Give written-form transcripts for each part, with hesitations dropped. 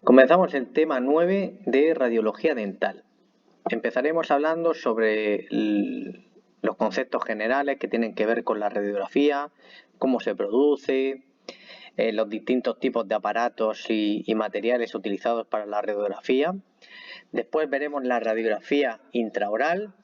Comenzamos el tema 9 de radiología dental. Empezaremos hablando sobre los conceptos generales que tienen que ver con la radiografía, cómo se produce, los distintos tipos de aparatos y materiales utilizados para la radiografía. Después veremos la radiografía intraoral,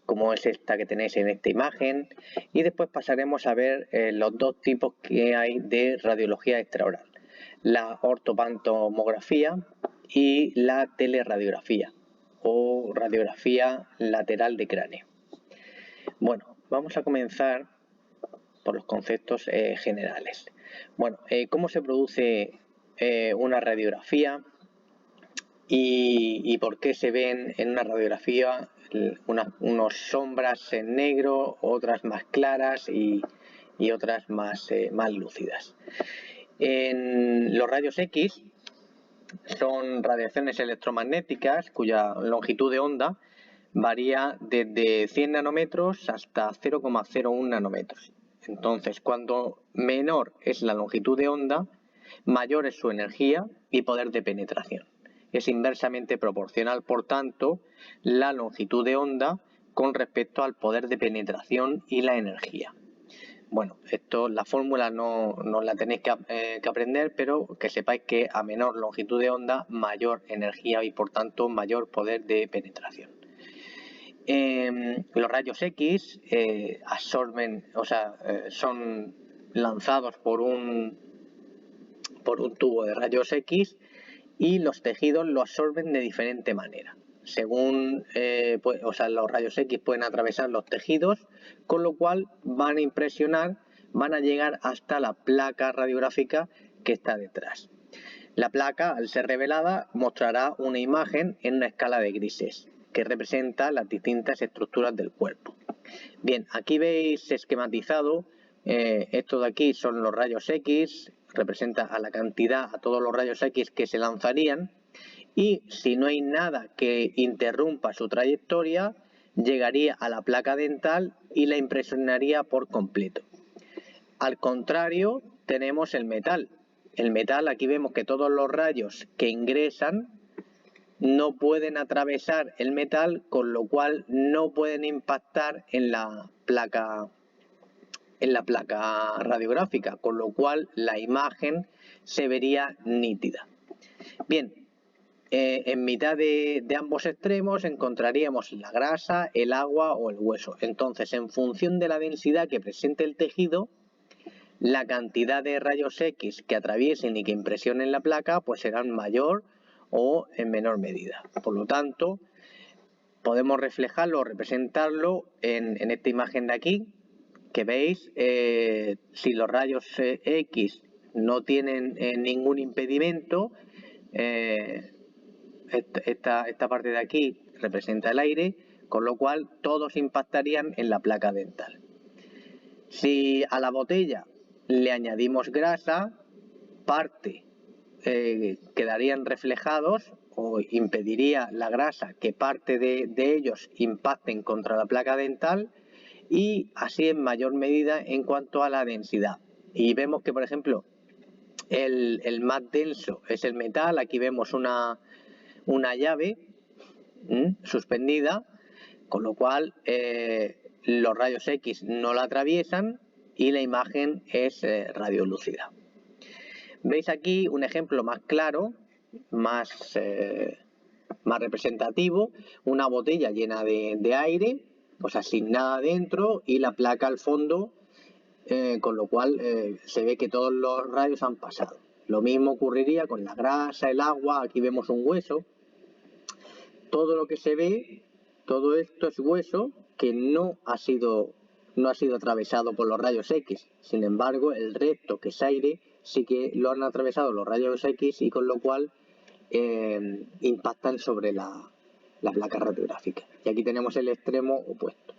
como es esta que tenéis en esta imagen, y después pasaremos a ver los dos tipos que hay de radiología extraoral: la ortopantomografía y la teleradiografía o radiografía lateral de cráneo. Bueno, vamos a comenzar por los conceptos generales. Bueno, ¿cómo se produce una radiografía y por qué se ven en una radiografía unas sombras en negro, otras más claras y otras más lúcidas? En los rayos X son radiaciones electromagnéticas cuya longitud de onda varía desde 100 nanómetros hasta 0,01 nanómetros. Entonces, cuando menor es la longitud de onda, mayor es su energía y poder de penetración. Es inversamente proporcional, por tanto, la longitud de onda con respecto al poder de penetración y la energía. Bueno, la fórmula no la tenéis que aprender, pero que sepáis que a menor longitud de onda, mayor energía y por tanto mayor poder de penetración. Los rayos X absorben, son lanzados por un tubo de rayos X y los tejidos lo absorben de diferente manera. Según los rayos X pueden atravesar los tejidos, con lo cual van a impresionar, van a llegar hasta la placa radiográfica que está detrás. La placa, al ser revelada, mostrará una imagen en una escala de grises que representa las distintas estructuras del cuerpo. Bien, aquí veis esquematizado, esto de aquí son los rayos X, representa a la cantidad, a todos los rayos X que se lanzarían, y si no hay nada que interrumpa su trayectoria, llegaría a la placa dental y la impresionaría por completo. Al contrario, tenemos el metal. El metal, aquí vemos que todos los rayos que ingresan no pueden atravesar el metal, con lo cual no pueden impactar en la placa radiográfica, con lo cual la imagen se vería nítida. Bien, en mitad de ambos extremos encontraríamos la grasa, el agua o el hueso. Entonces, en función de la densidad que presente el tejido, la cantidad de rayos X que atraviesen y que impresionen la placa pues serán mayor o en menor medida. Por lo tanto, podemos reflejarlo o representarlo en esta imagen de aquí, que veis. Si los rayos X no tienen ningún impedimento, esta parte de aquí representa el aire, con lo cual todos impactarían en la placa dental. Si a la botella le añadimos grasa, parte quedarían reflejados o impediría la grasa que parte de ellos impacten contra la placa dental, y así en mayor medida en cuanto a la densidad. Y vemos que, por ejemplo, el más denso es el metal. Aquí vemos una llave suspendida, con lo cual los rayos X no la atraviesan y la imagen es radiolúcida. Veis aquí un ejemplo más claro, más representativo: una botella llena de aire, o sea, sin nada dentro, y la placa al fondo, con lo cual se ve que todos los rayos han pasado. Lo mismo ocurriría con la grasa, el agua. Aquí vemos un hueso. Todo lo que se ve, todo esto es hueso que no ha sido atravesado por los rayos X. Sin embargo, el resto, que es aire, sí que lo han atravesado los rayos X, y con lo cual impactan sobre la placa radiográfica. Y aquí tenemos el extremo opuesto.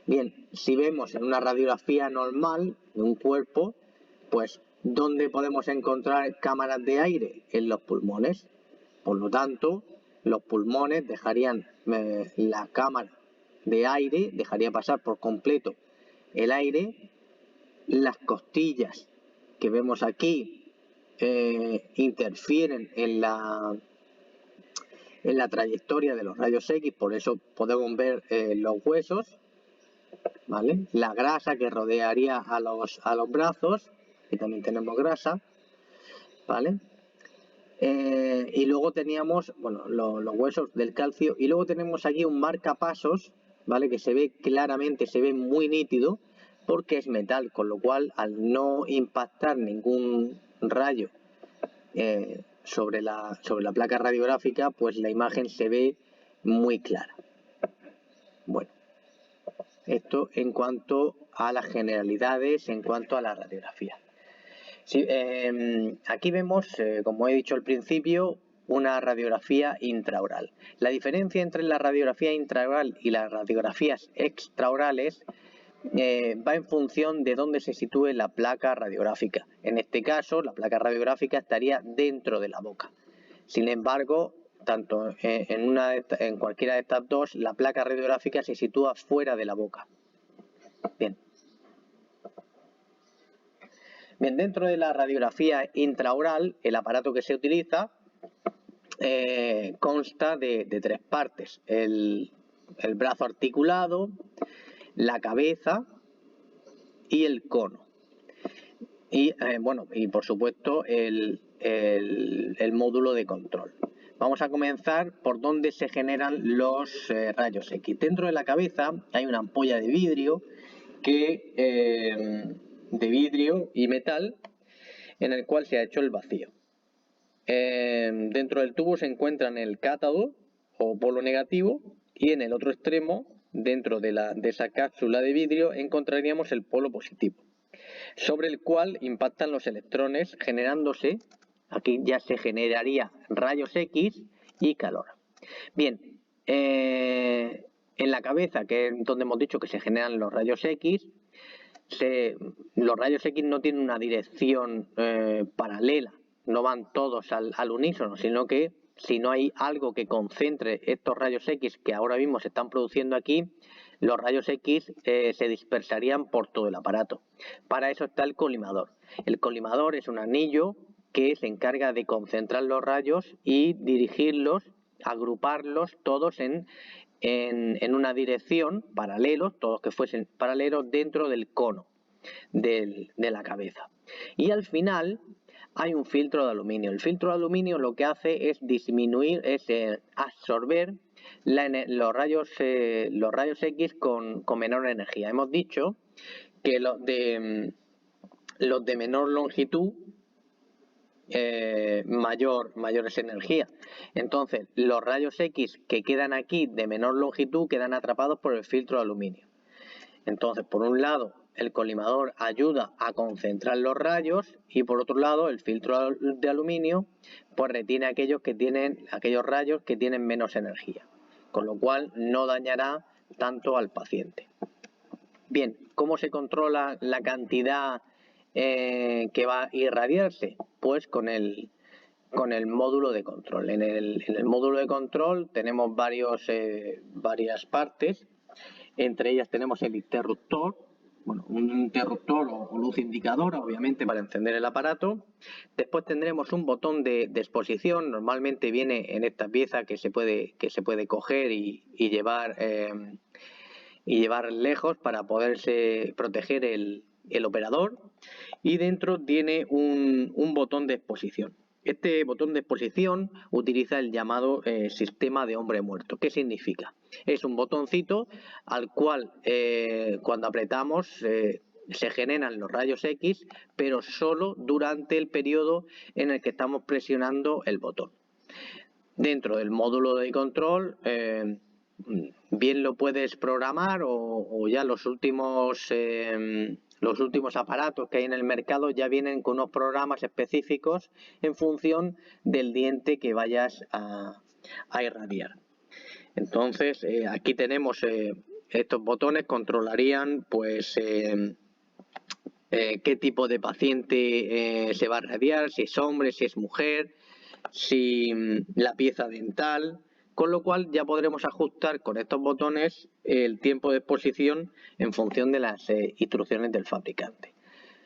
Bien, si vemos en una radiografía normal de un cuerpo, pues ¿dónde podemos encontrar cámaras de aire? En los pulmones. Por lo tanto, los pulmones dejarían la cámara de aire, dejaría pasar por completo el aire. Las costillas que vemos aquí interfieren en la trayectoria de los rayos X, por eso podemos ver los huesos, ¿vale? La grasa que rodearía a los brazos, y también tenemos grasa, ¿vale? Y luego teníamos, bueno, los huesos del calcio, y luego tenemos aquí un marcapasos, ¿vale? Que se ve claramente, se ve muy nítido, porque es metal, con lo cual al no impactar ningún rayo sobre la placa radiográfica, pues la imagen se ve muy clara. Bueno, esto en cuanto a las generalidades, en cuanto a la radiografía. Sí, aquí vemos, como he dicho al principio, una radiografía intraoral. La diferencia entre la radiografía intraoral y las radiografías extraorales va en función de dónde se sitúe la placa radiográfica. En este caso, la placa radiográfica estaría dentro de la boca. Sin embargo, tanto en cualquiera de estas dos, la placa radiográfica se sitúa fuera de la boca. Bien. Bien, dentro de la radiografía intraoral, el aparato que se utiliza consta de tres partes: el brazo articulado, la cabeza y el cono. Y bueno, y por supuesto el módulo de control. Vamos a comenzar por donde se generan los rayos X. Dentro de la cabeza hay una ampolla de vidrio de vidrio y metal en el cual se ha hecho el vacío. Dentro del tubo se encuentran el cátodo o polo negativo, y en el otro extremo, dentro de esa cápsula de vidrio, encontraríamos el polo positivo, sobre el cual impactan los electrones, generándose, aquí ya se generaría rayos X y calor. Bien, en la cabeza, que es donde hemos dicho que se generan los rayos X, los rayos X no tienen una dirección paralela, no van todos al unísono, sino que si no hay algo que concentre estos rayos X que ahora mismo se están produciendo aquí, los rayos X se dispersarían por todo el aparato. Para eso está el colimador. El colimador es un anillo que se encarga de concentrar los rayos y dirigirlos, agruparlos todos en una dirección, paralelos, todos que fuesen paralelos dentro del cono de la cabeza. Y al final hay un filtro de aluminio. El filtro de aluminio lo que hace es disminuir, absorber los rayos X con menor energía. Hemos dicho que los de menor longitud mayor es energía. Entonces, los rayos X que quedan aquí de menor longitud quedan atrapados por el filtro de aluminio. Entonces, por un lado, el colimador ayuda a concentrar los rayos, y por otro lado, el filtro de aluminio pues retiene aquellos rayos que tienen menos energía, con lo cual no dañará tanto al paciente. Bien, ¿cómo se controla la cantidad que va a irradiarse? Pues con el módulo de control. En el módulo de control tenemos varias partes. Entre ellas tenemos el interruptor, bueno, un interruptor o luz indicadora, obviamente, para encender el aparato. Después tendremos un botón de exposición. Normalmente viene en esta pieza que se puede coger y llevar lejos para poderse proteger el operador. Y dentro tiene un botón de exposición. Este botón de exposición utiliza el llamado sistema de hombre muerto. ¿Qué significa? Es un botoncito al cual cuando apretamos se generan los rayos X, pero solo durante el periodo en el que estamos presionando el botón. Dentro del módulo de control, bien lo puedes programar o ya los últimos aparatos que hay en el mercado ya vienen con unos programas específicos en función del diente que vayas a irradiar. Entonces, aquí tenemos estos botones, controlarían pues qué tipo de paciente se va a irradiar, si es hombre, si es mujer, si la pieza dental, con lo cual ya podremos ajustar con estos botones el tiempo de exposición en función de las instrucciones del fabricante.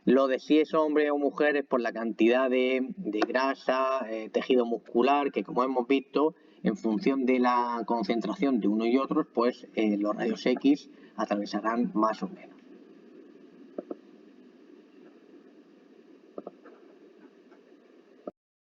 Lo de si es hombre o mujer es por la cantidad de grasa, tejido muscular, que como hemos visto, en función de la concentración de uno y otros, pues los rayos X atravesarán más o menos.